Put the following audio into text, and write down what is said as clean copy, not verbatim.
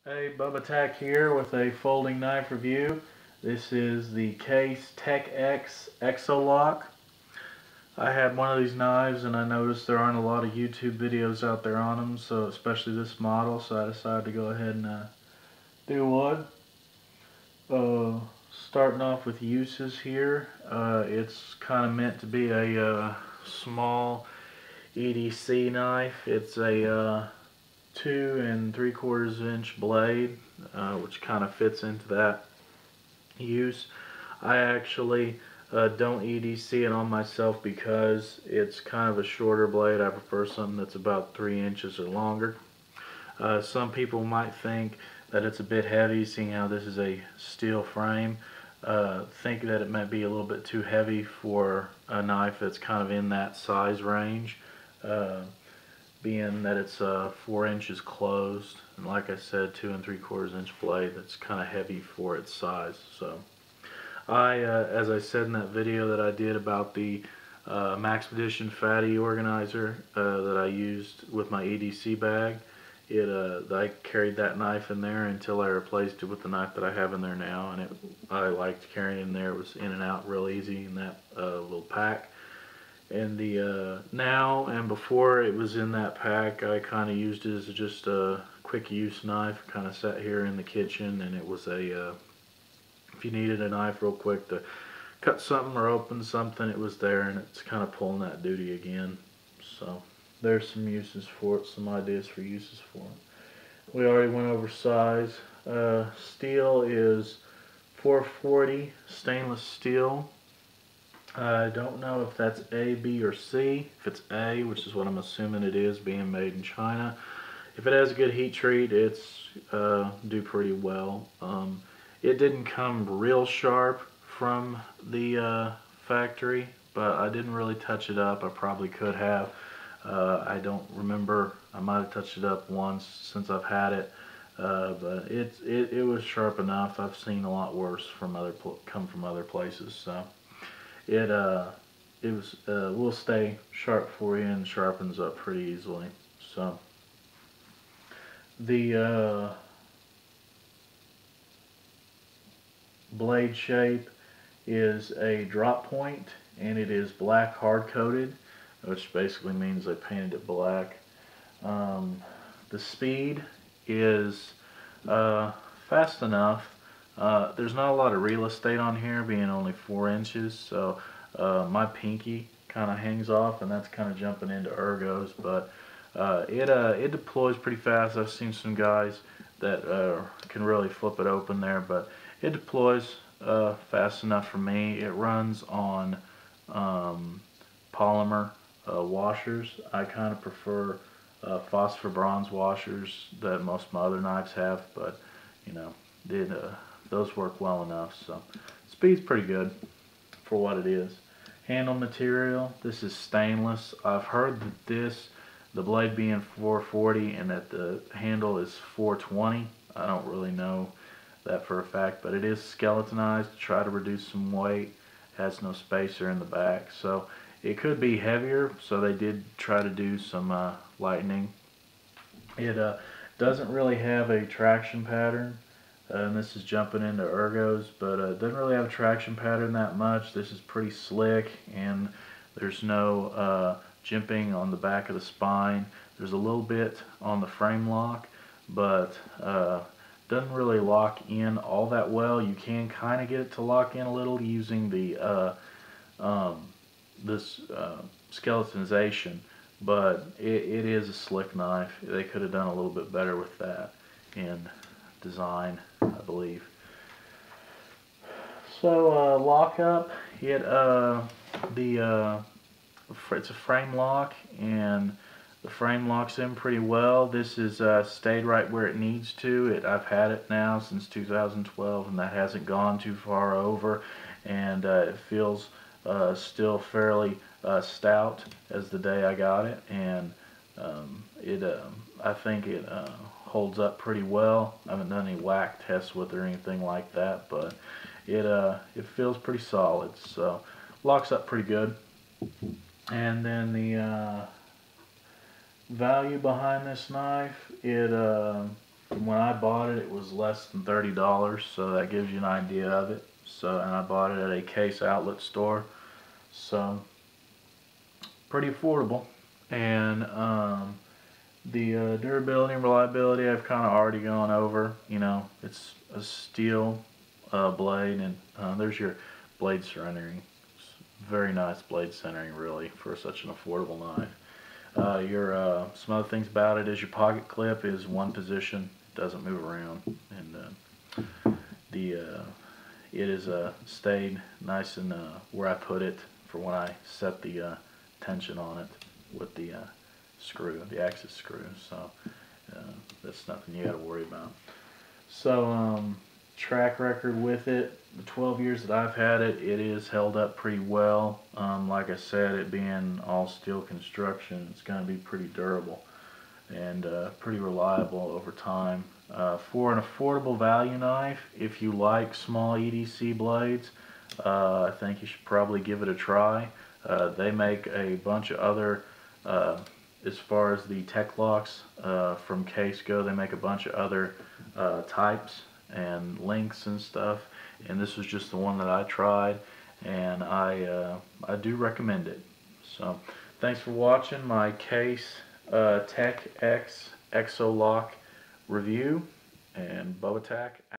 Hey, Bubba Tack here with a folding knife review. This is the Case tecX Exo-Lock. I had one of these knives and I noticed there aren't a lot of YouTube videos out there on them, so especially this model, so I decided to go ahead and do one. Starting off with uses here, it's kind of meant to be a small EDC knife. It's a 2 3/4 inch blade, which kind of fits into that use. I actually don't EDC it on myself because it's kind of a shorter blade. I prefer something that's about 3 inches or longer. Some people might think that it's a bit heavy, seeing how this is a steel frame. Think that it might be a little bit too heavy for a knife that's kind of in that size range. Being that it's 4 inches closed, and like I said, 2 3/4 inch blade, that's kind of heavy for its size. So as I said in that video that I did about the Maxpedition Fatty organizer that I used with my EDC bag, I carried that knife in there until I replaced it with the knife that I have in there now, and I liked carrying it in there. It was in and out real easy in that little pack. And the now and before it was in that pack, I kind of used it as just a quick use knife. Kind of sat here in the kitchen, and it was a if you needed a knife real quick to cut something or open something, it was there, and it's kind of pulling that duty again. So there's some uses for it, some ideas for uses for it. We already went over size. Steel is 440 stainless steel. I don't know if that's A, B, or C. If it's A, which is what I'm assuming it is, being made in China, if it has a good heat treat, it's do pretty well. It didn't come real sharp from the factory, but I didn't really touch it up. I probably could have. I don't remember. I might have touched it up once since I've had it, but it was sharp enough. I've seen a lot worse from come from other places, so. It will stay sharp for you and sharpens up pretty easily. So the blade shape is a drop point, and it is black hard coated, which basically means they painted it black. The speed is fast enough. There's not a lot of real estate on here, being only 4 inches, so my pinky kind of hangs off, and that's kind of jumping into ergos, but it deploys pretty fast. I've seen some guys that can really flip it open there, but it deploys fast enough for me. It runs on polymer washers. I kind of prefer phosphor bronze washers that most of my other knives have, but you know, those work well enough. So speed's pretty good for what it is. Handle material, this is stainless. I've heard that the blade being 440 and that the handle is 420. I don't really know that for a fact, but it is skeletonized to try to reduce some weight. Has no spacer in the back, so it could be heavier, so they did try to do some lightening. It doesn't really have a traction pattern. And this is jumping into ergos, but it doesn't really have a traction pattern that much. This is pretty slick, and there's no jimping on the back of the spine. There's a little bit on the frame lock, but doesn't really lock in all that well. You can kind of get it to lock in a little using the this skeletonization, but it is a slick knife. They could have done a little bit better with that in design, I believe. So lock up, it's a frame lock, and the frame locks in pretty well. This is stayed right where it needs to. I've had it now since 2012, and that hasn't gone too far over, and it feels still fairly stout as the day I got it, and I think it holds up pretty well. I haven't done any whack tests with it or anything like that, but it feels pretty solid, so locks up pretty good. And then the value behind this knife, it when I bought it, it was less than $30, so that gives you an idea of it. So, and I bought it at a Case outlet store, so pretty affordable. And the durability and reliability I've kind of already gone over. You know, it's a steel blade, and there's your blade centering. Very nice blade centering, really, for such an affordable knife. Some other things about it is your pocket clip is one position, doesn't move around, and it is stayed nice and where I put it for when I set the tension on it with the screw, the axis screw. So that's nothing you got to worry about. So track record with it, the 12 years that I've had it, it is held up pretty well. Like I said, it being all steel construction, it's going to be pretty durable and pretty reliable over time. For an affordable value knife, if you like small EDC blades, I think you should probably give it a try. They make a bunch of other, as far as the tecLocks from Case go, they make a bunch of other types and lengths and stuff, and this was just the one that I tried, and I do recommend it. So thanks for watching my Case tecX Exo-Lock review, and Bubba Tack out.